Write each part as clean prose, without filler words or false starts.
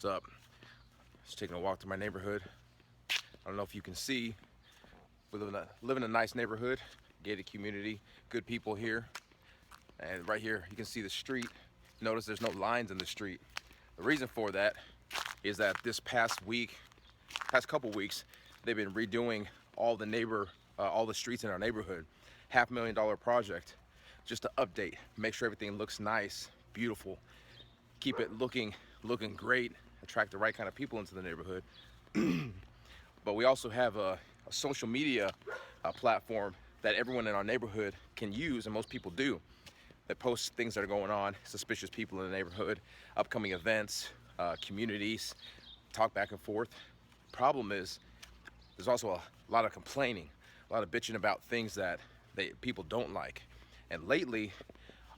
What's up? Just taking a walk through my neighborhood. I don't know if you can see, we live in a nice neighborhood, gated community, good people here. And right here, you can see the street. Notice there's no lines in the street. The reason for that is that this past couple weeks, they've been redoing all the streets in our neighborhood. $500,000 project, just to update, make sure everything looks nice, beautiful, keep it looking great, attract the right kind of people into the neighborhood. But we also have a social media platform that everyone in our neighborhood can use, and most people do, that posts things that are going on, suspicious people in the neighborhood, upcoming events, communities, talk back and forth. Problem is, there's also a lot of complaining, a lot of bitching about things that people don't like. And lately,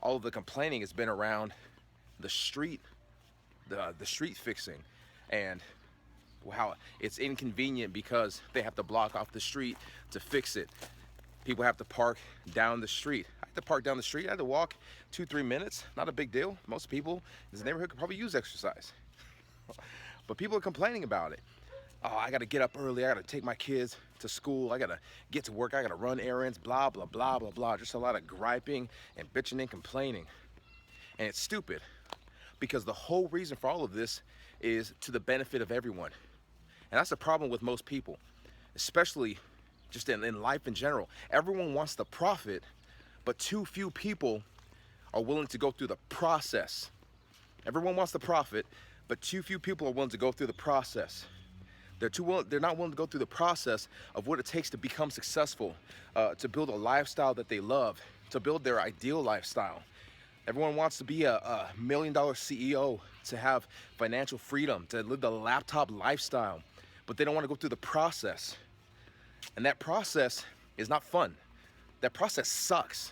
all of the complaining has been around the street fixing, and how it's inconvenient because they have to block off the street to fix it. People have to park down the street. I have to park down the street. I have to walk 2-3 minutes. Not a big deal. Most people in this neighborhood could probably use exercise. But people are complaining about it. Oh, I gotta get up early. I gotta take my kids to school. I gotta get to work. I gotta run errands, blah, blah, blah, blah, blah. Just a lot of griping and bitching and complaining. And it's stupid, because the whole reason for all of this is to the benefit of everyone. And that's the problem with most people, especially just in life in general. Everyone wants the profit, but too few people are willing to go through the process. Everyone wants the profit, but too few people are willing to go through the process. They're not willing to go through the process of what it takes to become successful, to build a lifestyle that they love, to build their ideal lifestyle. Everyone wants to be a $1 million CEO, to have financial freedom, to live the laptop lifestyle, but they don't want to go through the process. And that process is not fun. That process sucks.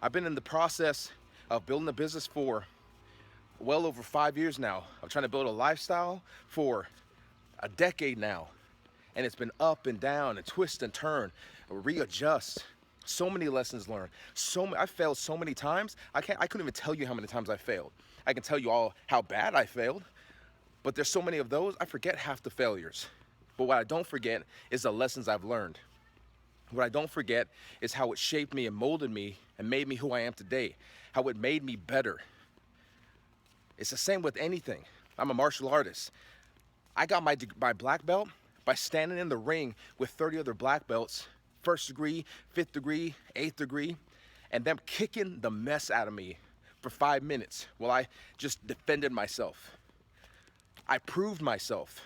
I've been in the process of building a business for well over 5 years now. I'm trying to build a lifestyle for a decade now. And it's been up and down and twist and turn, readjust. So many lessons learned. I failed so many times. I couldn't even tell you how many times I failed. I can tell you all how bad I failed, but there's so many of those, I forget half the failures. But what I don't forget is the lessons I've learned. What I don't forget is how it shaped me and molded me and made me who I am today, how it made me better. It's the same with anything. I'm a martial artist. I got my black belt by standing in the ring with 30 other black belts, 1st degree, 5th degree, 8th degree, and them kicking the mess out of me for 5 minutes while I just defended myself. I proved myself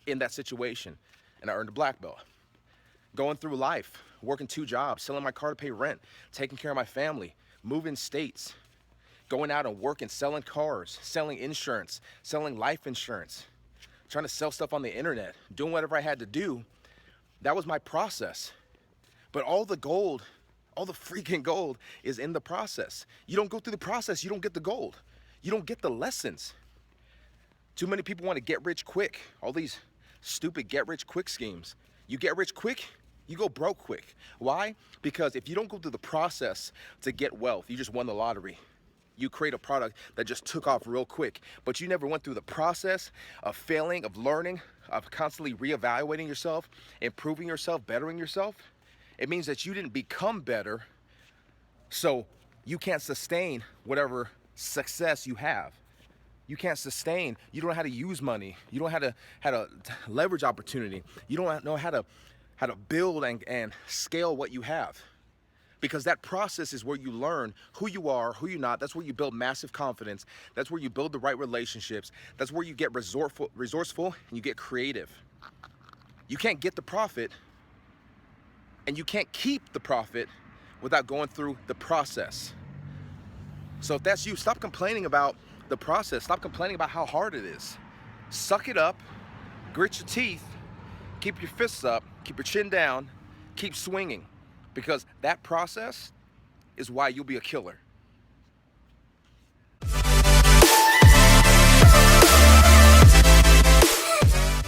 in that situation, and I earned a black belt. Going through life, working 2 jobs, selling my car to pay rent, taking care of my family, moving states, going out and working, selling cars, selling insurance, selling life insurance, trying to sell stuff on the internet, doing whatever I had to do. That was my process. But all the gold, all the freaking gold is in the process. You don't go through the process, you don't get the gold. You don't get the lessons. Too many people want to get rich quick. All these stupid get rich quick schemes. You get rich quick, you go broke quick. Why? Because if you don't go through the process to get wealth, you just won the lottery. You create a product that just took off real quick, but you never went through the process of failing, of learning, of constantly reevaluating yourself, improving yourself, bettering yourself. It means that you didn't become better, so you can't sustain whatever success you have. You can't sustain, you don't know how to use money. You don't know how to leverage opportunity. You don't know how to build and scale what you have. Because that process is where you learn who you are, who you're not. That's where you build massive confidence. That's where you build the right relationships. That's where you get resourceful and you get creative. You can't get the profit and you can't keep the profit without going through the process. So if that's you, stop complaining about the process. Stop complaining about how hard it is. Suck it up, grit your teeth, keep your fists up, keep your chin down, keep swinging, because that process is why you'll be a killer.